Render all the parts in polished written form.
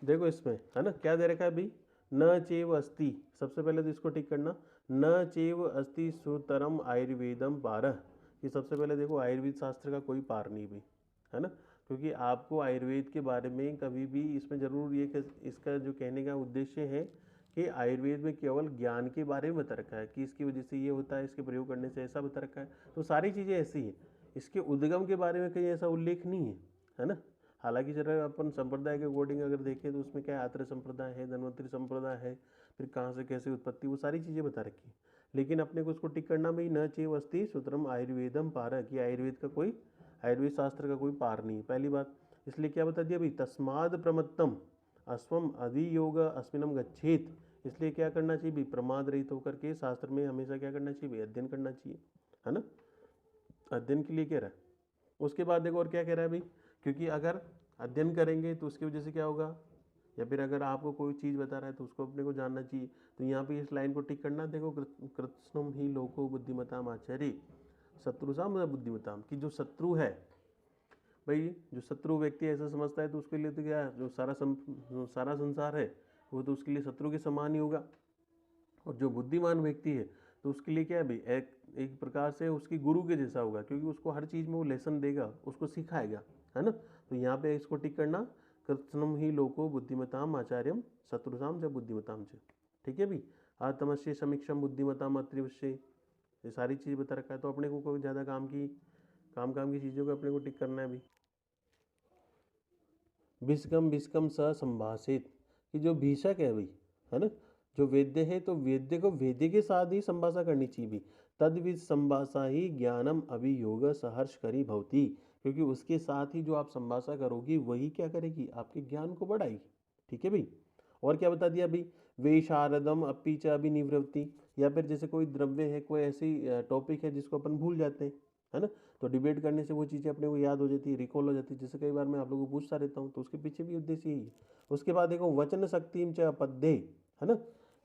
देखो इसमें है ना क्या दे रखा है अभी, न चेव अस्ति, सबसे पहले तो इसको टिक करना, न चेव अस्ति सुतरम आयुर्वेदम पारः, ये सबसे पहले देखो आयुर्वेद शास्त्र का कोई पार नहीं भी, है ना, क्योंकि आपको आयुर्वेद के बारे में कभी भी इसमें जरूर ये इसका जो कहने का उद्देश्य है कि आयुर्वेद में केवल ज्ञान के बारे में बता रखा है कि इसकी वजह से ये होता है, इसके प्रयोग करने से ऐसा बता रखा है, तो सारी चीज़ें ऐसी हैं, इसके उद्गम के बारे में कहीं ऐसा उल्लेख नहीं है ना। हालांकि जरा अपन संप्रदाय के अकॉर्डिंग अगर देखें तो उसमें क्या है, आत्रेय संप्रदाय है, धन्वंतरी संप्रदाय है, फिर कहाँ से कैसे उत्पत्ति, वो सारी चीज़ें बता रखी है, लेकिन अपने को उसको टिक करना भाई, न चेव अस्ति सूत्रम आयुर्वेदम पार, कि आयुर्वेद का कोई, आयुर्वेद शास्त्र का कोई पार नहीं, पहली बात। इसलिए क्या बता दिया भाई, तस्माद प्रमत्तम अश्वम अधियोग अस्मिनम गच्छेत, इसलिए क्या करना चाहिए भाई, प्रमाद रहित होकर के शास्त्र में हमेशा क्या करना चाहिए भाई, अध्ययन करना चाहिए, है ना, अध्ययन के लिए कह रहा है। उसके बाद देखो और क्या कह रहा है भाई, क्योंकि अगर अध्ययन करेंगे तो उसकी वजह से क्या होगा, या फिर अगर आपको कोई चीज़ बता रहा है तो उसको अपने को जानना चाहिए, तो यहाँ पे इस लाइन को टिक करना, देखो कृत्स्नम ही लोको बुद्धिमताम आचार्य शत्रु साम बुद्धिमताम, कि जो शत्रु है भाई, जो शत्रु व्यक्ति ऐसा समझता है तो उसके लिए तो क्या है, जो सारा संसार है वो तो उसके लिए शत्रु के समान ही होगा, और जो बुद्धिमान व्यक्ति है तो उसके लिए क्या है भाई, एक प्रकार से उसकी गुरु के जैसा होगा, क्योंकि उसको हर चीज़ में वो लेसन देगा, उसको सिखाएगा, है ना, तो यहाँ पे इसको टिक करना, कृत्स्नम ही लोको बुद्धिमताम आचार्यम शत्रुताम च बुद्धिमताम च, ठीक है भाई, आत्मश्य समीक्षम बुद्धिमताम अत्रिवश्य, ये सारी चीज़ बता रखा है, तो अपने को कोई ज़्यादा काम की चीज़ों को अपने को टिक करना है भाई। भिष्कम भिष्कम स संभाषित, कि जो भीषक है भाई, है ना, जो वेद्य है तो वेद्य को वेद्य के साथ ही संभाषा करनी चाहिए भी, तद्विद संभाषा ही ज्ञानम अभियोग सहर्ष करी भवती, क्योंकि उसके साथ ही जो आप संभाषा करोगी वही क्या करेगी, आपके ज्ञान को बढ़ाएगी, ठीक है भाई। और क्या बता दिया भाई, वे शारदम अपी च अभिनिवृत्ति, या फिर जैसे कोई द्रव्य है, कोई ऐसी टॉपिक है जिसको अपन भूल जाते हैं, है ना, तो डिबेट करने से वो चीज़ें अपने को याद हो जाती है, रिकॉल हो जाती है, जैसे कई बार मैं आप लोगों को पूछता रहता हूँ, तो उसके पीछे भी उद्देश्य यही है। उसके बाद देखो वचन शक्तिम च पद्ये, है ना,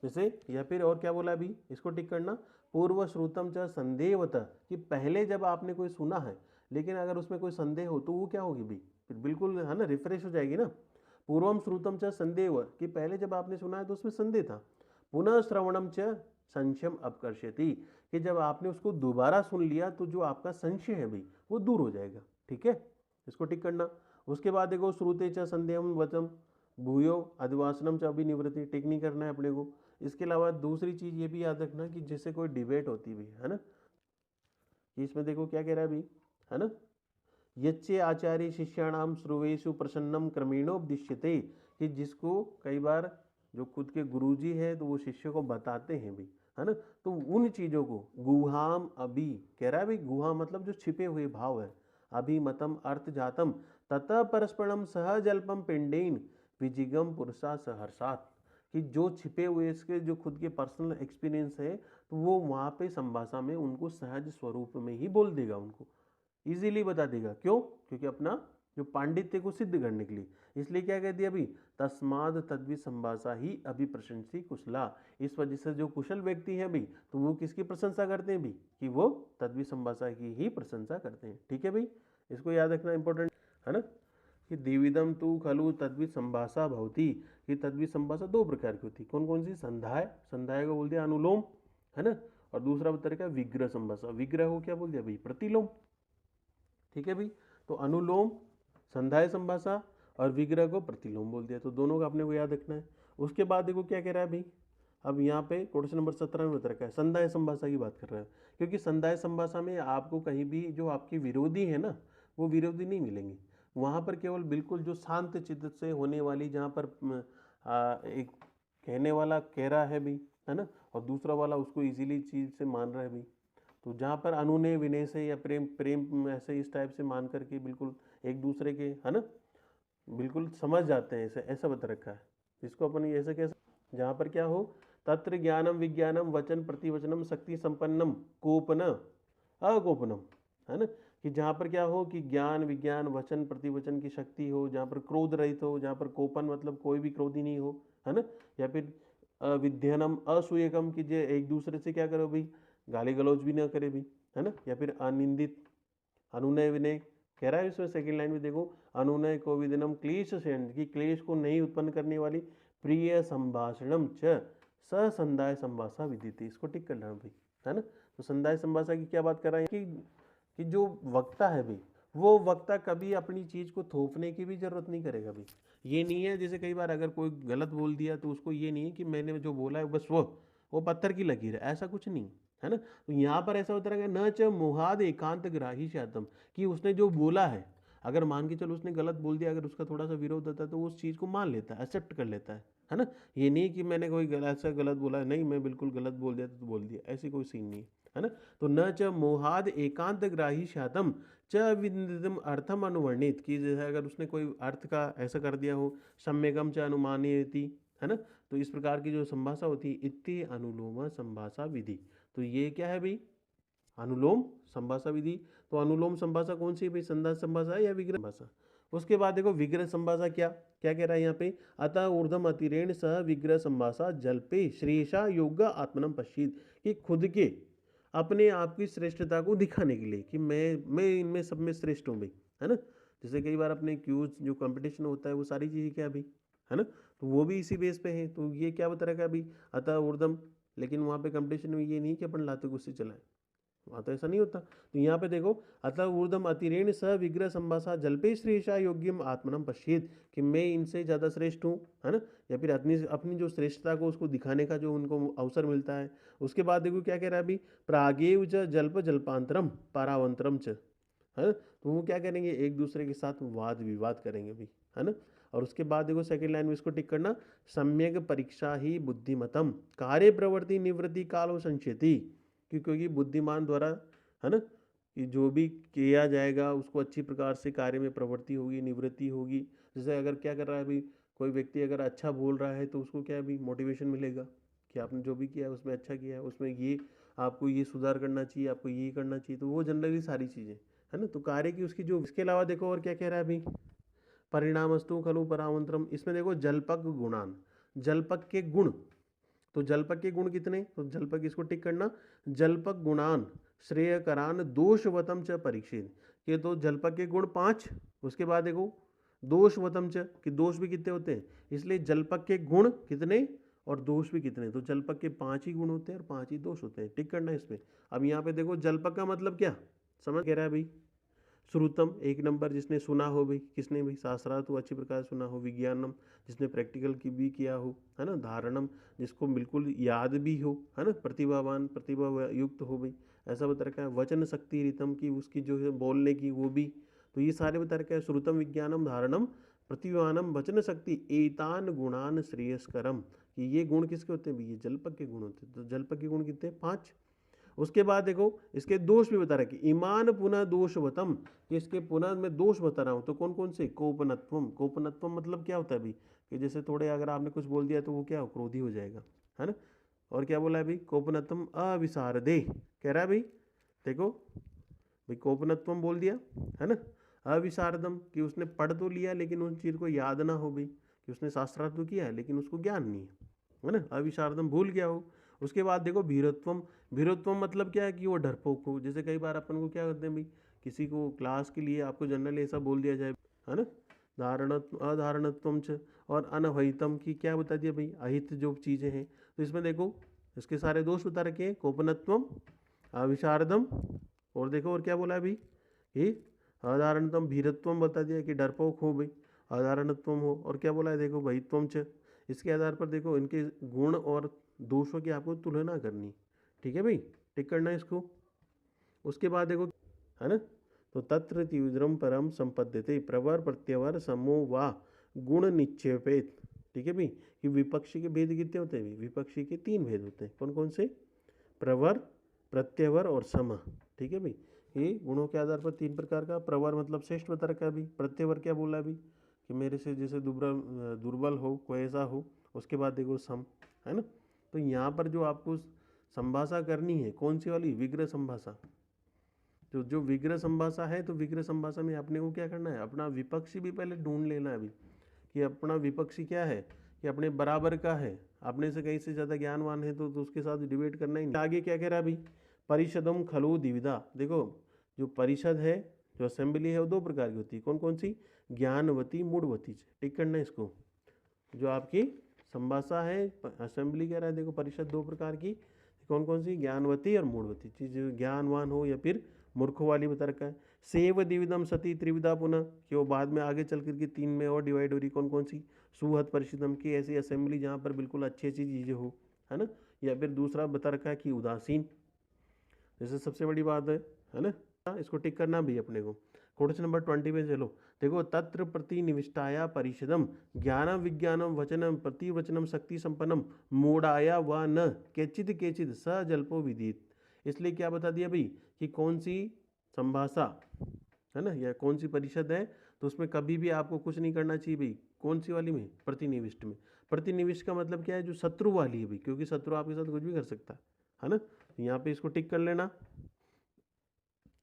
जैसे, या फिर और क्या बोला अभी, इसको टिक करना, पूर्व श्रुतम च संदेहवत, कि पहले जब आपने कोई सुना है लेकिन अगर उसमें कोई संदेह हो तो वो क्या होगी भाई, फिर बिल्कुल है ना रिफ्रेश हो जाएगी ना। पूर्वम श्रुतम च संदेह, कि पहले जब आपने सुना है तो उसमें संदेह था, पुनः श्रवणम च संशयम अपकर्षति, कि जब आपने उसको दोबारा सुन लिया तो जो आपका संशय है भाई वो दूर हो जाएगा, ठीक है, इसको टिक करना। उसके बाद देखो श्रुते च संदेहम वचम भूयो अधिवासनम च अभिनिवृत्ति, टिक नहीं करना है अपने को। इसके अलावा दूसरी चीज ये भी याद रखना कि जैसे कोई डिबेट होती भी है ना, कि इसमें देखो क्या कह रहा है अभी, है ना, यच्चे आचार्य शिष्याणाम श्रुवेशु प्रसन्नम क्रमेणोपदिश्यते, कि जिसको कई बार जो खुद के गुरुजी है तो वो शिष्य को बताते हैं भी, है ना, तो उन चीज़ों को गुहाम अभी कह रहा है भाई, गुहा मतलब जो छिपे हुए भाव है, अभिमतम अर्थ जातम ततः परस्परम सहजल्पम पिंडेन विजिगम पुरुषा सहर्षात, कि जो छिपे हुए इसके जो खुद के पर्सनल एक्सपीरियंस है तो वो वहाँ पे संभाषा में उनको सहज स्वरूप में ही बोल देगा, उनको इजीली बता देगा, क्यों, क्योंकि अपना जो पांडित्य को सिद्ध करने के लिए, इसलिए क्या कह दिया अभी, तस्माद तद्वि संभाषा ही अभिप्रशंसी कुशला, इस वजह से जो कुशल व्यक्ति है भाई तो वो किसकी प्रशंसा करते हैं भाई, कि वो तद्वि संभाषा की ही प्रशंसा करते हैं, ठीक है भाई, इसको याद रखना इंपॉर्टेंट है ना, कि द्विविधम तू खलु तद्वि संभाषा भवती, कि तद्वि संभाषा दो प्रकार की होती, कौन कौन सी, संध्याय, संध्याय को बोल दिया अनुलोम, है ना, और दूसरा तरीका विग्रह संभाषा, विग्रह को क्या बोल दिया भाई, प्रतिलोम, ठीक है भाई, तो अनुलोम संध्याय संभाषा और विग्रह को प्रतिलोम बोल दिया, तो दोनों का अपने को याद रखना है। उसके बाद देखो क्या कह रहा है भाई, अब यहाँ पे क्वेश्चन नंबर 17 में बता रखा है, संध्याय संभाषा की बात कर रहा है, क्योंकि संध्याय संभाषा में आपको कहीं भी जो आपके विरोधी है ना वो विरोधी नहीं मिलेंगे, वहाँ पर केवल बिल्कुल जो शांत चित्त से होने वाली, जहाँ पर एक कहने वाला कह रहा है भी, है ना, और दूसरा वाला उसको इजीली चीज से मान रहा है भी, तो जहाँ पर अनुनय विनय से या प्रेम प्रेम ऐसे इस टाइप से मान करके बिल्कुल एक दूसरे के, है ना, बिल्कुल समझ जाते हैं, ऐसे ऐसा बता रखा है, इसको अपन ऐसे कैसे, जहाँ पर क्या हो, तत्र ज्ञानम विज्ञानम वचन प्रतिवचनम शक्ति संपन्नम कोपन अकोपनम, है ना, कि जहाँ पर क्या हो कि ज्ञान विज्ञान वचन प्रतिवचन की शक्ति हो, जहाँ पर क्रोध रहित हो, जहाँ पर कोपन मतलब कोई भी क्रोधी नहीं हो, है ना, या फिर विद्यानम असूयकम, कि जे एक दूसरे से क्या करो भाई, गाली गलौज भी ना करे भी, है ना, या फिर अनिंदित अनुनय विनय कह रहा है इसमें सेकंड लाइन में देखो, अनुनय कोविदनम क्लेश सेन, कि क्लेश को नहीं उत्पन्न करने वाली प्रिय संभाषणम च ससंदाय संभाषा विदिति, इसको टिक करना भाई, है ना। तो संदाय संभाषा की क्या बात कर रहा है कि जो वक्ता है भाई, वो वक्ता कभी अपनी चीज को थोपने की भी जरूरत नहीं करेगा भाई। ये नहीं है जैसे कई बार अगर कोई गलत बोल दिया तो उसको ये नहीं है कि मैंने जो बोला है बस वो पत्थर की लकीर है, ऐसा कुछ नहीं है ना। तो यहाँ पर ऐसा होता है न च मोहाद एकांत ग्राही शातम, कि उसने जो बोला है, अगर मान के चलो उसने गलत बोल दिया, अगर उसका थोड़ा सा विरोध होता है तो वो उस चीज़ को मान लेता है, एक्सेप्ट कर लेता है ना। ये नहीं कि मैंने कोई ऐसा गलत बोला है, नहीं मैं बिल्कुल गलत बोल दिया तो बोल दिया, ऐसी कोई सीन नहीं है ना। तो न च मोहाद एकांत ग्राही शातम च विदितम अर्थम अनुवर्णित, कि जैसे अगर उसने कोई अर्थ का ऐसा कर दिया हो, सम्यगम च अनुमानयति, है ना। तो इस प्रकार की जो संभाषा होती है, इत्ते अनुलोम संभाषा विधि। तो ये क्या है भाई, अनुलोम संभाषा विधि। तो अनुलोम संभाषा कौन सी भाई, संधा संभाषा या विग्रह संभाषा। उसके बाद देखो विग्रह संभाषा क्या क्या कह रहा है यहाँ पे, अतः ऊर्धम अतिरेण सह विग्रह संभाषा जल्पे श्रेषा योग आत्मनम पश्चित, कि खुद के अपने आप की श्रेष्ठता को दिखाने के लिए कि मैं इनमें सब में श्रेष्ठ हूँ भाई, है ना। जैसे कई बार अपने क्यूज जो कंपटीशन होता है वो सारी चीज़ें क्या भाई, है ना। तो वो भी इसी बेस पे है। तो ये क्या बता रहा है अभी, अतः ऊर्धम, लेकिन वहाँ पे कंपटीशन में ये नहीं कि अपन लाते गुस्से चलाएं, वहाँ तो ऐसा नहीं होता। तो यहाँ पे देखो, अतः ऊर्धम अतिरेण स विग्रह संभाषा जल्पे श्रेषा योग्यम आत्मनम पश्चित, कि मैं इनसे ज़्यादा श्रेष्ठ हूँ, है ना। या फिर अपनी अपनी जो श्रेष्ठता को उसको दिखाने का जो उनको अवसर मिलता है। उसके बाद देखो क्या कह रहा है अभी, प्रागेव च जल्प जल्पांतरम पारावंतरम च, है ना। तो वो क्या करेंगे, एक दूसरे के साथ वाद विवाद करेंगे भी, है ना। और उसके बाद देखो सेकंड लाइन में इसको टिक करना, सम्यक परीक्षा ही बुद्धिमतम कार्य प्रवृत्ति निवृत्ति कालो संचेती, क्योंकि बुद्धिमान द्वारा, है ना, कि जो भी किया जाएगा उसको अच्छी प्रकार से कार्य में प्रवृत्ति होगी, निवृत्ति होगी। जैसे अगर क्या कर रहा है अभी, कोई व्यक्ति अगर अच्छा बोल रहा है तो उसको क्या अभी मोटिवेशन मिलेगा कि आपने जो भी किया है उसमें अच्छा किया है, उसमें ये आपको ये सुधार करना चाहिए, आपको ये करना चाहिए। तो वो जनरली सारी चीज़ें, है ना। तो कार्य की उसकी जो, इसके अलावा देखो और क्या कह रहा है अभी, परिणामस्तु खलु परामंत्रम, इसमें देखो जलपक गुणान, जलपक के गुण। तो जलपक के गुण कितने, तो जलपक इसको टिक करना, जलपक गुणान श्रेयकरान दोषवतम च परीक्षित, ये तो जलपक के गुण 5। उसके बाद देखो दोषवतम च, कि दोष भी कितने होते हैं, इसलिए जलपक के गुण कितने और दोष भी कितने, तो जलपक के 5 ही गुण होते हैं और 5 ही दोष होते हैं, टिक करना है इसमें। अब यहाँ पे देखो जलपक का मतलब क्या समझ कह रहा है भाई, श्रुतम 1 नंबर, जिसने सुना हो भाई, किसने भाई, शास्त्रार्थ तो अच्छी प्रकार सुना हो, विज्ञानम जिसने प्रैक्टिकल की भी किया हो, है ना, धारणम जिसको बिल्कुल याद भी हो, है ना, प्रतिभावान प्रतिभा युक्त हो भाई, ऐसा बता रखा है। वचन शक्ति रितम की, उसकी जो है बोलने की वो भी। तो ये सारे बता रखा है, श्रुतम विज्ञानम धारणम प्रतिभावानम वचन शक्ति एतान गुणान श्रेयस्करम, कि ये गुण किसके होते हैं भाई, ये जलपक के गुण होते हैं। तो जलपक के गुण कितने, 5। उसके बाद देखो इसके दोष भी बता रहे कि ईमान पुनः दोषवतम, कि इसके पुनः में दोष बता रहा हूँ। तो कौन कौन से, कोपनत्वम, कोपनत्वम मतलब क्या होता है भाई, कि जैसे थोड़े अगर आपने कुछ बोल दिया तो वो क्या हो, क्रोधी हो जाएगा, है ना। और क्या बोला है भाई, कोपनत्वम अविसारदे, कह रहा है भाई देखो भाई, कोपनत्वम बोल दिया, है ना। अविसारदम, कि उसने पढ़ तो लिया लेकिन उन चीज़ को याद ना हो भाई, कि उसने शास्त्रार्थ तो किया है लेकिन उसको ज्ञान नहीं है ना, अविसारदम भूल गया हो। उसके बाद देखो भीरत्वम, भीरत्वम मतलब क्या है कि वो डरपोक हो। जैसे कई बार अपन को क्या करते हैं भाई, किसी को क्लास के लिए आपको जनरली ऐसा बोल दिया जाए, है ना, धारणत्व अधारणत्वम च, और अनहितम की क्या बता दिया भाई, अहित जो चीज़ें हैं। तो इसमें देखो इसके सारे दोष बता रखे हैं, कोपनत्वम अविशारदम, और देखो और क्या बोला है भाई, ये अधारणत्वम, भीरत्वम बता दिया कि डरपोक हो भाई, अधारणत्वम हो, और क्या बोला है देखो भयत्वम च। इसके आधार पर देखो इनके गुण और दोषों की आपको तुलना करनी, ठीक है भाई, टिक करना है इसको। उसके बाद देखो, है ना, तो तत्र तीव्रम परम संपद्यते प्रवर प्रत्यवर समो वा गुण निक्षेपेत, ठीक है भाई, कि विपक्षी के भेद कितने होते हैं, विपक्षी के 3 भेद होते हैं, कौन कौन से, प्रवर प्रत्यवर और सम, ठीक है भाई। ये गुणों के आधार पर 3 प्रकार का, प्रवर मतलब श्रेष्ठ बता रखा है अभी, प्रत्यवर क्या बोला अभी, कि मेरे से जैसे दुर्बल हो कोई ऐसा हो। उसके बाद देखो सम, है ना। तो यहाँ पर जो आपको संभाषा करनी है कौन सी वाली, विग्रह संभाषा। तो जो विग्रह संभाषा है, तो विग्रह संभाषा में अपने को क्या करना है, अपना विपक्षी भी पहले ढूंढ लेना है अभी, कि अपना विपक्षी क्या है, कि अपने बराबर का है, अपने से कहीं से ज़्यादा ज्ञानवान है तो उसके साथ डिबेट करना ही नहीं। आगे क्या कह रहा है अभी, परिषदम खलु द्विविधा, देखो जो परिषद है जो असेंबली है वो दो प्रकार की होती है, कौन कौन सी? ज्ञानवती, मूढ़वती। टिक करना इसको। जो आपकी संभाषा है, असेंबली कह रहा है देखो, परिषद दो प्रकार की, कौन कौन सी? ज्ञानवती और मूढ़वती। चीज ज्ञानवान हो या फिर मूर्खों वाली बता रखा है। सेव द्विविधम सती त्रिविधा पुनः, कि वो बाद में आगे चल करके तीन में और डिवाइड हो रही, कौन कौन सी? सुहद परिषदम की, ऐसी असेंबली जहाँ पर बिल्कुल अच्छी अच्छी चीज़ें हो, है ना। या फिर दूसरा बता रखा है कि उदासीन, जैसे सबसे बड़ी बात है ना। इसको टिक करना भी अपने को। क्वेश्चन नंबर 20 पे चलो। देखो, तत्र प्रतिनिविष्टाया परिषदम ज्ञानम विज्ञानम वचनम प्रतिवचनम शक्ति संपन्नम मूढ़ाया व न केचिद केचिद स जल्पो विदित। इसलिए क्या बता दिया भाई कि कौन सी संभाषा है ना, या कौन सी परिषद है, तो उसमें कभी भी आपको कुछ नहीं करना चाहिए भाई। कौन सी वाली में? प्रतिनिविष्ट में। प्रतिनिविष्ट का मतलब क्या है? जो शत्रु वाली है भाई, क्योंकि शत्रु आपके साथ कुछ भी कर सकता है ना। यहाँ पे इसको टिक कर लेना।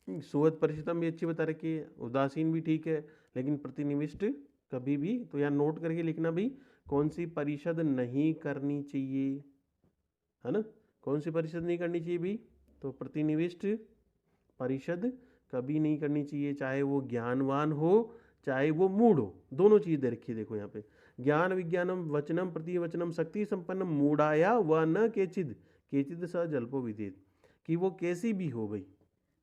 सुहद परिचितम भी अच्छी बता रखी है, उदासीन भी ठीक है, लेकिन प्रतिनिविष्ट कभी भी, तो यहाँ नोट करके लिखना भी कौन सी परिषद नहीं करनी चाहिए, है ना। कौन सी परिषद नहीं करनी चाहिए भी? तो प्रतिनिविष्ट परिषद कभी नहीं करनी चाहिए, चाहे वो ज्ञानवान हो चाहे वो मूढ़ हो, दोनों चीज दे रखी है देखो यहाँ पे। ज्ञान विज्ञानम वचनम प्रतिवचनम शक्ति संपन्न मूढ़ाया व न केचिद केचिद स जल्पो विदित, कि वो कैसी भी हो भाई,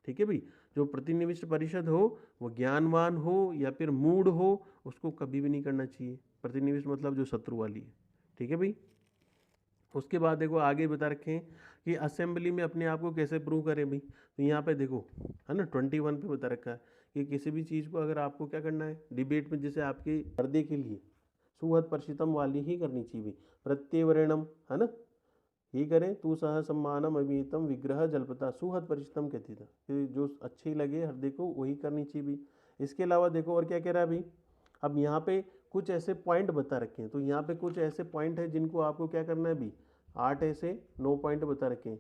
ठीक है भाई। जो प्रतिनिविष्ट परिषद हो वो ज्ञानवान हो या फिर मूढ़ हो, उसको कभी भी नहीं करना चाहिए। प्रतिनिविष्ट मतलब जो शत्रु वाली है, ठीक है भाई। उसके बाद देखो आगे बता रखे हैं कि असेंबली में अपने आप को कैसे प्रूव करें भाई। तो यहाँ पे देखो, है ना, 21 पे बता रखा है कि किसी भी चीज़ को अगर आपको क्या करना है डिबेट में, जैसे आपके पर्दे के लिए सुहद परिचितम वाली ही करनी चाहिए भाई। प्रत्यवरणम, है ना, ही करें। तू सह सम्मानम अभितम विग्रह जलपता सुहद परिचितम कहती था कि जो अच्छी लगे हृदय को वही करनी चाहिए भी। इसके अलावा देखो और क्या कह रहा है भाई। अब यहाँ पे कुछ ऐसे पॉइंट बता रखे हैं, तो यहाँ पे कुछ ऐसे पॉइंट है जिनको आपको क्या करना है भी। 8 ऐसे 9 पॉइंट बता रखे हैं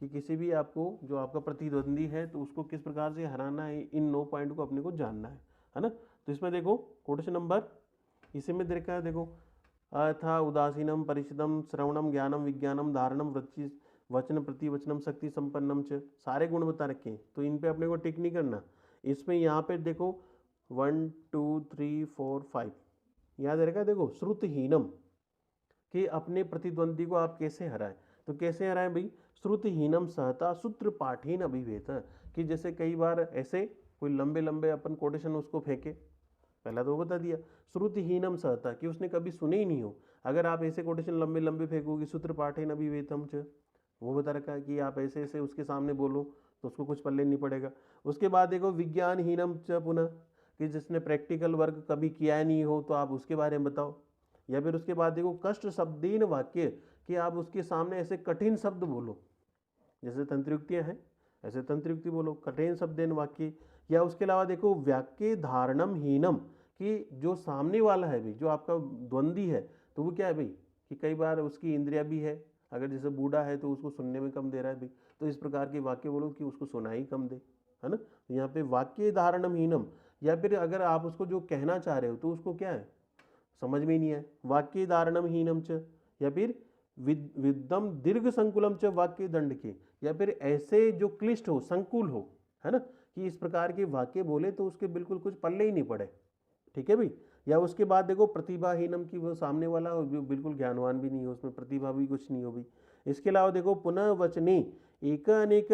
कि किसी भी आपको जो आपका प्रतिद्वंदी है तो उसको किस प्रकार से हराना है, इन 9 पॉइंट को अपने को जानना है ना। तो इसमें देखो क्वेश्चन नंबर इसी में देखा है, देखो अथा उदासीनम परिचितम श्रवणम ज्ञानम विज्ञानम धारणम वृत्ति वचन प्रतिवचनम शक्ति संपन्नम च, सारे गुण बता रखे हैं, तो इन पे अपने को टिक नहीं करना। इसमें यहाँ पे देखो 1 2 3 4 5 याद रहेगा। देखो श्रुतहीनम, कि अपने प्रतिद्वंदी को आप कैसे हराएं। तो कैसे हराएं भाई? श्रुतहीनम सहता सूत्र पाठहीन अभिवेत, कि जैसे कई बार ऐसे कोई लंबे लंबे अपन कोटेशन उसको फेंके, पहला तो वो बता दिया। श्रुतिहीनम सहता, कि उसने कभी सुने ही नहीं हो। अगर आप ऐसे कोटेशन लंबे लंबे फेंकोगे, सूत्र पाठेन अभिवेतम च, वो बता रखा है कि आप ऐसे ऐसे उसके सामने बोलो तो उसको कुछ पल्ले नहीं पड़ेगा। उसके बाद देखो विज्ञानहीनम च पुनः, कि जिसने प्रैक्टिकल वर्क कभी किया ही नहीं हो तो आप उसके बारे में बताओ। या फिर उसके बाद देखो कष्ट शब्दीन वाक्य, कि आप उसके सामने ऐसे कठिन शब्द बोलो, जैसे तंत्रयुक्तियां हैं ऐसे तंत्रयुक्ति बोलो, कठिन शब्देन वाक्य। या उसके अलावा देखो वाक्य धारणम हीनम, कि जो सामने वाला है भाई, जो आपका द्वंदी है, तो वो क्या है भाई कि कई बार उसकी इंद्रिया भी है, अगर जैसे बूढ़ा है तो उसको सुनने में कम दे रहा है भाई, तो इस प्रकार के वाक्य बोलो कि उसको सुनाई कम दे, है ना। तो यहाँ पे वाक्य धारणम हीनम, या फिर अगर आप उसको जो कहना चाह रहे हो तो उसको क्या है समझ में ही नहीं है, वाक्य धारणम हीनम च। या फिर विद्यम दीर्घ संकुलम च वाक्य दंड के, या फिर ऐसे जो क्लिष्ट हो संकुल हो, है ना, कि इस प्रकार के वाक्य बोले तो उसके बिल्कुल कुछ पल्ले ही नहीं पड़े, ठीक है भाई। या उसके बाद देखो प्रतिभाहीनम, की वो सामने वाला हो बिल्कुल ज्ञानवान भी नहीं हो, उसमें प्रतिभा भी कुछ नहीं हो भाई। इसके अलावा देखो पुनः वचने एक अनेक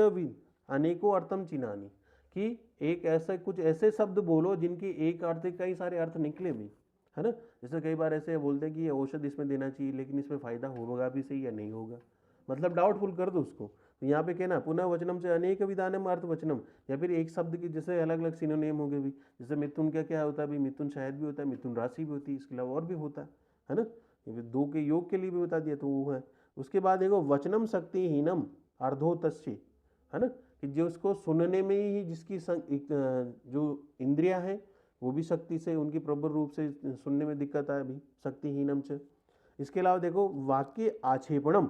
अनेकों अर्थम चिन्हानी, कि एक ऐसा कुछ ऐसे शब्द बोलो जिनके एक अर्थ कई सारे अर्थ निकले भी, है ना। जैसे कई बार ऐसे बोलते हैं कि ये औषध इसमें देना चाहिए लेकिन इसमें फायदा होगा भी सही या नहीं होगा, मतलब डाउटफुल कर दो उसको। तो यहाँ पे कहना पुनः वचनम से अनेक विधानम अर्थ वचनम, या फिर एक शब्द की जैसे अलग अलग सिनोनिम हो गए भी। जैसे मिथुन का क्या होता है भाई, मिथुन शायद भी होता है, मिथुन राशि भी होती है, इसके अलावा और भी होता है ना। ये दो के योग के लिए भी बता दिया तो वो है। उसके बाद देखो वचनम शक्तिहीनम अर्धोतस्य, है ना, कि जो उसको सुनने में ही जिसकी जो इंद्रिया है वो भी शक्ति से, उनकी प्रबल रूप से सुनने में दिक्कत आए भी, शक्तिहीनम से। इसके अलावा देखो वाक्य आक्षेपणम,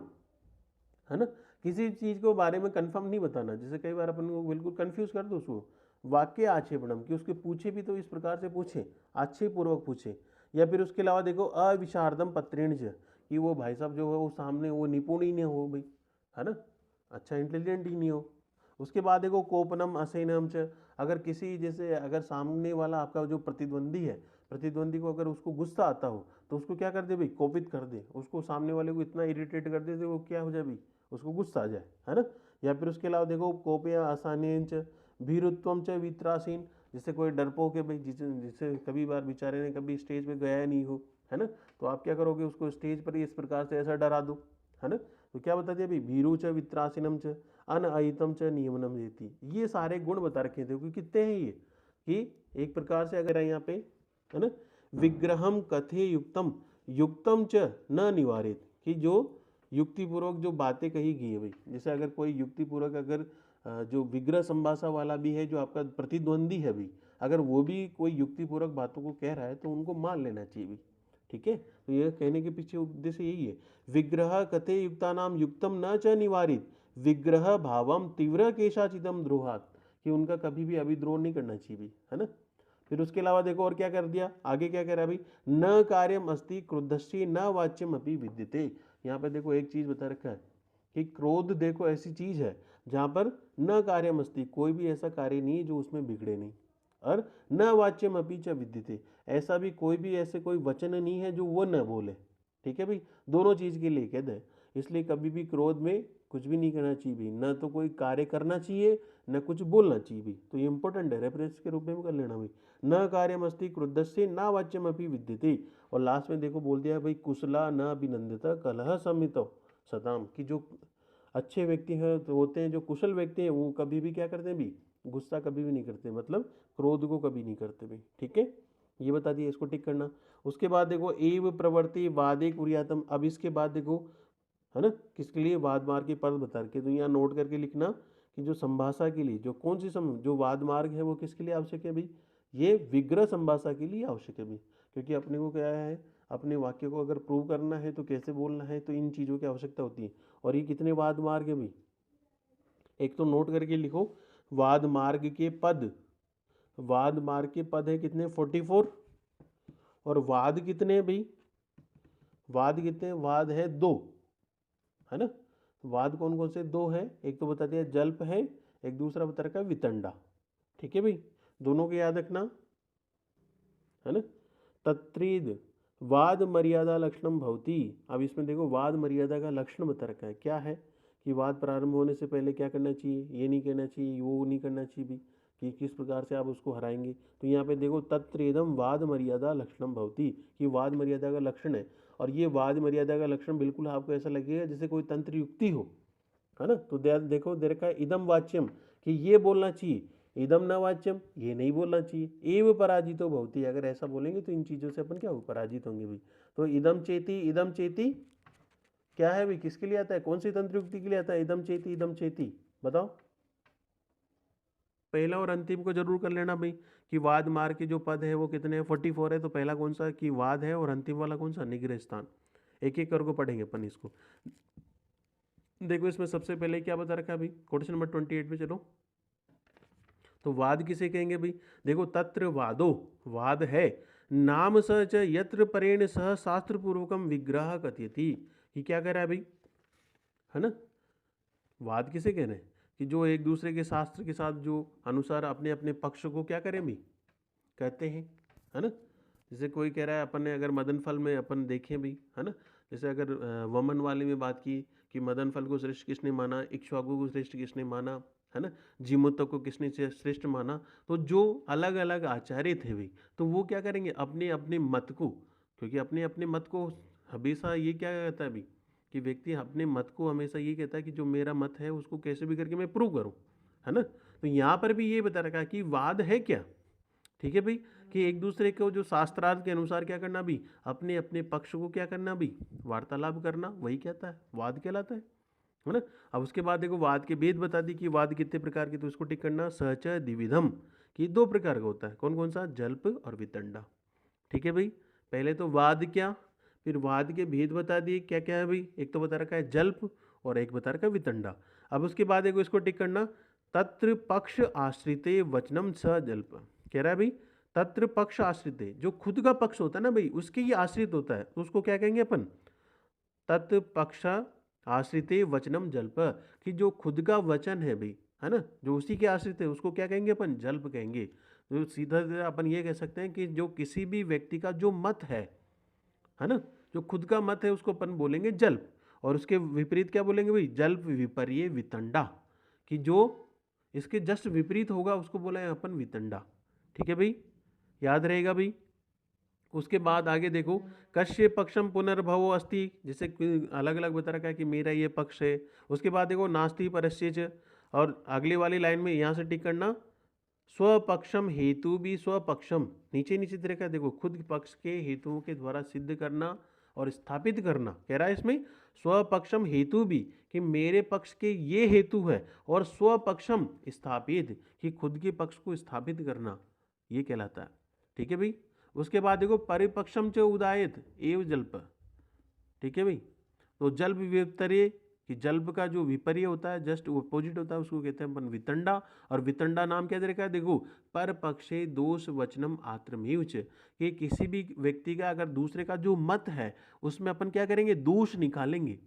है ना, किसी चीज को बारे में कंफर्म नहीं बताना, जैसे कई बार अपन को बिल्कुल कंफ्यूज कर दो उसको, वाक्य आक्षेपणम, कि उसके पूछे भी तो इस प्रकार से पूछे, आक्षेप पूर्वक पूछे। या फिर उसके अलावा देखो अविशारदम पत्रेण, कि वो भाई साहब जो है वो सामने वो निपुण ही नहीं हो भाई, है ना, अच्छा इंटेलिजेंट ही नहीं हो। उसके बाद देखो कोपनम असेनम च, अगर किसी जैसे अगर सामने वाला आपका जो प्रतिद्वंदी है, प्रतिद्वंदी को अगर उसको गुस्सा आता हो तो उसको क्या कर दे भाई, कोपित कर दे, उसको सामने वाले को इतना इरिटेट कर दे वो क्या हो जाए भाई, उसको गुस्सा आ जाए, है ना। या फिर उसके अलावा देखो कोपया आसानी च भीरुत्वम च वित्रासीन, जिससे कोई डरपोक है भाई, जिसे जिसे कभी बार बेचारे ने कभी स्टेज पे गया नहीं हो, है ना, तो आप क्या करोगे, उसको स्टेज पर ही इस प्रकार से ऐसा डरा दो, है ना। तो क्या बता दिया भाई, भीरु च वित्रासीनम च अनअहितम च नियमनम देती, ये सारे गुण बता रखे थे कि कितने हैं ये, कि एक प्रकार से अगर यहाँ पे, है ना, विग्रहम कथे युक्तम युक्तम च न निवारित, कि जो युक्तिपूर्वक जो बातें कही गई है भाई, जैसे अगर कोई युक्तिपूर्वक अगर जो विग्रह संभाषा वाला भी है, जो आपका प्रतिद्वंदी है भाई, अगर वो भी कोई युक्तिपूर्वक बातों को कह रहा है तो उनको मान लेना चाहिए भाई, ठीक है। तो ये कहने के पीछे उद्देश्य यही है, विग्रह कथे युक्ता नाम युक्तम न च निवारित विग्रह भावम तीव्र केशाचितम द्रोहात, कि उनका कभी भी अभिद्रोह नहीं करना चाहिए भाई, है ना। फिर उसके अलावा देखो और क्या कर दिया, आगे क्या कह रहा है भाई, न कार्यम अस्ति क्रुद्धस्य न वाच्यम अपि विद्यते, यहाँ पे देखो एक चीज बता रखा है कि क्रोध देखो ऐसी चीज है जहां पर न कार्यम अस्ति, कोई भी ऐसा कार्य नहीं है जो उसमें बिगड़े नहीं, और न वाच्यम अपि च विद्यते, ऐसा भी कोई भी ऐसे कोई वचन नहीं है जो वो न बोले, ठीक है भाई, दोनों चीज के लिए कहते हैं। इसलिए कभी भी क्रोध में कुछ भी नहीं करना चाहिए भी, न तो कोई कार्य करना चाहिए न कुछ बोलना चाहिए भी, तो ये इंपॉर्टेंट है, रेफरेंस के रूप में भी कर लेना भाई, न कार्यमस्ति क्रुद्धस्य न वाच्यम अपि विद्यते। और लास्ट में देखो बोल दिया भाई, कुशला न अभिनंदित कलह समित सताम, कि जो अच्छे व्यक्ति हैं तो होते हैं, जो कुशल व्यक्ति हैं वो कभी भी क्या करते हैं भी, गुस्सा कभी भी नहीं करते, मतलब क्रोध को कभी नहीं करते भाई, ठीक है, ये बता दिया, इसको टिक करना। उसके बाद देखो एव प्रवृत्ति वादे कुरियातम, अब इसके बाद देखो, है ना, किसके लिए, वाद मार्ग के पद बता के, तो यहाँ नोट करके लिखना कि जो संभाषा के लिए जो कौन सी जो वाद मार्ग है वो किसके लिए आवश्यक है भाई, ये विग्रह संभाषा के लिए आवश्यक है भाई, क्योंकि अपने को क्या है, अपने वाक्य को अगर प्रूव करना है तो कैसे बोलना है, तो इन चीज़ों की आवश्यकता होती है। और ये कितने वाद मार्ग है भाई, एक तो नोट करके लिखो, वाद मार्ग के पद, वाद मार्ग के पद है कितने, 44, और वाद कितने हैं भाई, वाद कितने, वाद है दो, है ना। वाद कौन कौन से दो है, एक तो बता दिया जल्प है, एक दूसरा बता रखा है वितंडा, ठीक है भाई, दोनों को याद रखना, है ना। तत्रीद वाद मर्यादा लक्षणम भवती, अब इसमें देखो वाद मर्यादा का लक्षण बता रखा है, क्या है कि वाद प्रारंभ होने से पहले क्या करना चाहिए, ये नहीं करना चाहिए, वो नहीं करना चाहिए भी, कि किस प्रकार से आप उसको हराएंगे। तो यहाँ पे देखो तत्रेदम वाद मर्यादा लक्षणम भवती, कि वाद मर्यादा का लक्षण है, और ये वाद मर्यादा का लक्षण बिल्कुल आपको ऐसा लगेगा जैसे कोई तंत्र युक्ति हो, है ना। तो देखो दे रखा है इदम वाच्यम, कि ये बोलना चाहिए, इदम न वाच्यम, ये नहीं बोलना चाहिए, एव पराजितो भवती, अगर ऐसा बोलेंगे तो इन चीज़ों से अपन क्या हो, पराजित होंगे भाई। तो इदम चेती क्या है भाई, किसके लिए आता है, कौन सी तंत्र युक्ति के लिए आता है, इदम चेती बताओ। पहला और अंतिम को जरूर कर लेना भाई, कि वाद मार्ग के जो पद है वो कितने हैं, 44 है, तो पहला कौन सा कि वाद है, और अंतिम वाला कौन सा, निग्रह स्थान। एक एक करके पढ़ेंगे अपन इसको। देखो इसमें सबसे पहले क्या बता रखा है भाई, क्वेश्चन नंबर 28 पे चलो। तो वाद किसे कहेंगे भाई, देखो तत्र वादो, वाद है, नाम स च यत्र परेण सह शास्त्र पूर्वकम विग्रह कथयति, कि क्या कह रहा है भाई, है ना, वाद किसे कह रहे हैं, कि जो एक दूसरे के शास्त्र के साथ जो अनुसार अपने अपने पक्ष को क्या करें भी, कहते हैं, है ना। जैसे कोई कह रहा है, अपन ने अगर मदन फल में अपन देखें भी, है ना, जैसे अगर वमन वाले में बात की कि मदन फल को श्रेष्ठ किसने माना, इक्ष्वाकु को श्रेष्ठ किसने माना, है ना, जीमूतक को किसने श्रेष्ठ माना, तो जो अलग अलग आचार्य थे भाई, तो वो क्या करेंगे, अपने अपने मत को, क्योंकि अपने अपने मत को हमेशा ये क्या कहता है भाई, कि व्यक्ति अपने मत को हमेशा ये कहता है कि जो मेरा मत है उसको कैसे भी करके मैं प्रूव करूं, है ना। तो यहाँ पर भी ये बता रखा है कि वाद है क्या, ठीक है भाई, कि एक दूसरे को जो शास्त्रार्थ के अनुसार क्या करना भी, अपने अपने पक्ष को क्या करना भी, वार्तालाप करना, वही कहता है वाद कहलाता है ना। अब उसके बाद देखो वाद के भेद बता दी कि वाद कितने प्रकार के, तो उसको टिक करना, सहच द्विविधम, कि दो प्रकार का होता है, कौन कौन सा, जल्प और वितंडा, ठीक है भाई। पहले तो वाद क्या, फिर वाद के भेद बता दिए क्या क्या है भाई, एक तो बता रखा है जल्प और एक बता रखा है वितंडा। अब उसके बाद देखो इसको टिक करना, तत्र पक्ष आश्रिते वचनम स जल्प, कह रहा है भाई तत्र पक्ष आश्रित है, जो खुद का पक्ष होता है ना भाई उसके ही आश्रित होता है, तो उसको क्या कहेंगे अपन, तत् पक्ष आश्रित वचनम जल्प, कि जो खुद का वचन है भाई, है ना, जो उसी के आश्रित है उसको क्या कहेंगे अपन, जल्प कहेंगे। तो सीधा सीधा अपन ये कह सकते हैं कि जो किसी भी व्यक्ति का जो मत है ना, जो खुद का मत है उसको अपन बोलेंगे जल्प, और उसके विपरीत क्या बोलेंगे भाई, जल्प विपर्य वितंडा, कि जो इसके जस्ट विपरीत होगा उसको बोला है अपन वितंडा। ठीक है भाई, याद रहेगा भाई। उसके बाद आगे देखो, कश्य पक्षम पुनर्भवो अस्ति, जैसे अलग अलग बता रखा है कि मेरा ये पक्ष है। उसके बाद देखो नास्ति परस्य च, और अगली वाली लाइन में यहाँ से टिक करना, स्वपक्षम हेतु भी स्वपक्षम, नीचे नीचे तरह का देखो, खुद पक्ष के हेतुओं के द्वारा सिद्ध करना और स्थापित करना, कह रहा है इसमें स्वपक्षम हेतु भी, कि मेरे पक्ष के ये हेतु है, और स्वपक्षम स्थापित, कि खुद के पक्ष को स्थापित करना, ये कहलाता है। ठीक है भाई। उसके बाद देखो परिपक्षम च उदायत एव जल्प। ठीक है भाई, तो जल्प विपर्य, कि जल्प का जो विपर्य होता है, जस्ट अपोजिट होता है, उसको कहते हैं अपन वितंडा। और वितंडा नाम क्या दे रखा है, देखो पर पक्षे दोष वचनम आत्रमेव च, कि किसी भी व्यक्ति का अगर दूसरे का जो मत है उसमें अपन क्या करेंगे, दोष निकालेंगे।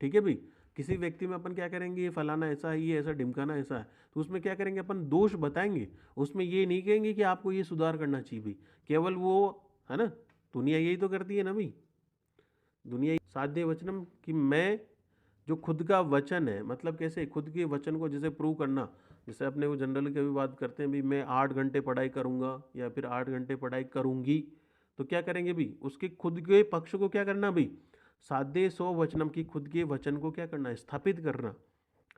ठीक है भाई, किसी व्यक्ति में अपन क्या करेंगे, ये फलाना ऐसा है, ये ऐसा ढिमकाना ऐसा है, तो उसमें क्या करेंगे अपन, दोष बताएंगे। उसमें ये नहीं कहेंगे कि आपको ये सुधार करना चाहिए भाई, केवल वो, है ना, दुनिया यही तो करती है ना भाई, दुनिया साध्य वचनम, कि मैं जो खुद का वचन है, मतलब कैसे खुद के वचन को जैसे प्रूव करना, जैसे अपने वो जनरल की भी बात करते हैं भाई, मैं 8 घंटे पढ़ाई करूंगा या फिर 8 घंटे पढ़ाई करूंगी, तो क्या करेंगे भाई, उसके खुद के पक्ष को क्या करना भाई, साध्य सो वचनम, की खुद के वचन को क्या करना, स्थापित करना,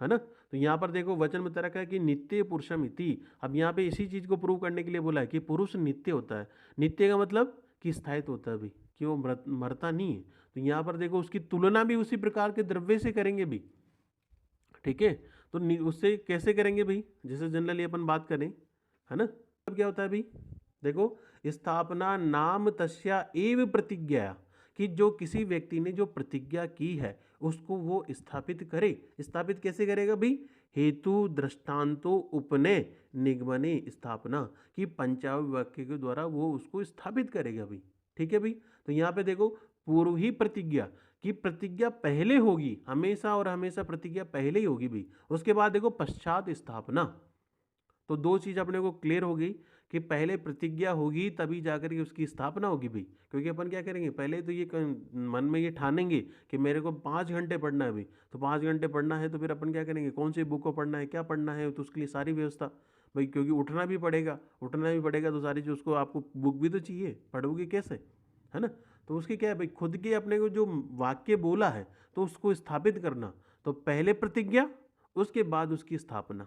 है ना। तो यहाँ पर देखो वचन बता रखा है कि नित्य पुरुषम इति। अब यहाँ पे इसी चीज को प्रूव करने के लिए बोला है कि पुरुष नित्य होता है। नित्य का मतलब कि स्थायित्व होता है भाई, कि वो मरता नहीं है। तो यहाँ पर देखो उसकी तुलना भी उसी प्रकार के द्रव्य से करेंगे भी। ठीक है, तो उससे कैसे करेंगे भाई, जैसे जनरली अपन बात करें, है ना। अब क्या होता है भाई, देखो स्थापना नाम तस्या एव प्रतिज्ञा, कि जो किसी व्यक्ति ने जो प्रतिज्ञा की है उसको वो स्थापित करे। स्थापित कैसे करेगा भाई, हेतु दृष्टांतो उपनय निगमने स्थापना, कि पंचावय वाक्य के द्वारा वो उसको स्थापित करेगा भाई। ठीक है भाई, तो यहाँ पे देखो पूर्व ही प्रतिज्ञा, कि प्रतिज्ञा पहले होगी हमेशा, और हमेशा प्रतिज्ञा पहले ही होगी भाई। उसके बाद देखो पश्चात स्थापना, तो दो चीज अपने को क्लियर हो गई, कि पहले प्रतिज्ञा होगी तभी जाकर के उसकी स्थापना होगी भाई। क्योंकि अपन क्या करेंगे, पहले तो ये मन में ये ठानेंगे कि मेरे को 5 घंटे पढ़ना है भाई, तो 5 घंटे पढ़ना है, तो फिर अपन क्या करेंगे, कौन सी बुक को पढ़ना है, क्या पढ़ना है, तो उसके लिए सारी व्यवस्था भाई, क्योंकि उठना भी पड़ेगा, तो सारी चीज उसको आपको बुक भी तो चाहिए, पढ़ोगे कैसे, है ना। तो उसके क्या है भाई, खुद के अपने को जो वाक्य बोला है तो उसको स्थापित करना, तो पहले प्रतिज्ञा उसके बाद उसकी स्थापना।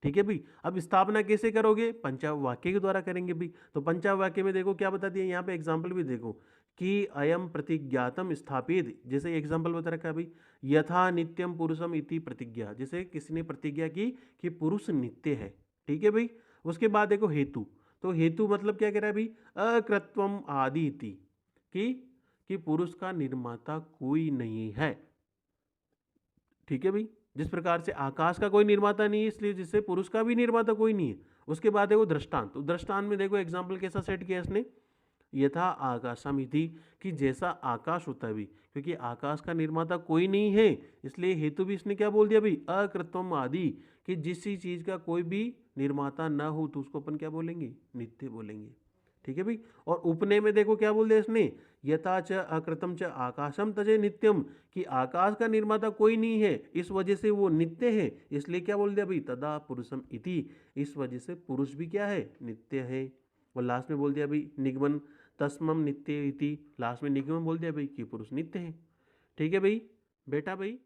ठीक है भाई, अब स्थापना कैसे करोगे, पंचावाक्य के द्वारा करेंगे भाई। तो पंचावाक्य में देखो क्या बता दिया, यहाँ पे एग्जाम्पल भी देखो, कि अयम प्रतिज्ञातम स्थापित, जैसे एग्जाम्पल बता रखा है भाई, यथा नित्यम पुरुषम इति प्रतिज्ञा, जैसे किसी ने प्रतिज्ञा की कि पुरुष नित्य है। ठीक है भाई, उसके बाद देखो हेतु, तो हेतु मतलब क्या कह रहा है भाई, अकृत्वम आदि इति, कि पुरुष का निर्माता कोई नहीं है। ठीक है भाई, जिस प्रकार से आकाश का कोई निर्माता नहीं है, इसलिए जिससे पुरुष का भी निर्माता कोई नहीं है। उसके बाद देखो दृष्टांत, तो दृष्टांत में देखो एग्जाम्पल कैसा सेट किया इसने, यथा आकाशमिति, कि जैसा आकाश होता है भी, क्योंकि आकाश का निर्माता कोई नहीं है, इसलिए हेतु भी इसने क्या बोल दिया भाई, अकृत्वम आदि, कि जिस चीज का कोई भी निर्माता ना हो तो उसको अपन क्या बोलेंगे, नित्य बोलेंगे। ठीक है भाई, और उपनय में देखो क्या बोल दिया इसने, यथा च अकृतम च आकाशम तजे नित्यम, कि आकाश का निर्माता कोई नहीं है, इस वजह से वो नित्य है, इसलिए क्या बोल दिया भाई, तदा पुरुषम इति, इस वजह से पुरुष भी क्या है, नित्य है। और लास्ट में बोल दिया भाई निगमन तस्मम नित्य इति, लास्ट में निगमन बोल दिया भाई कि पुरुष नित्य है। ठीक है भाई बेटा भाई।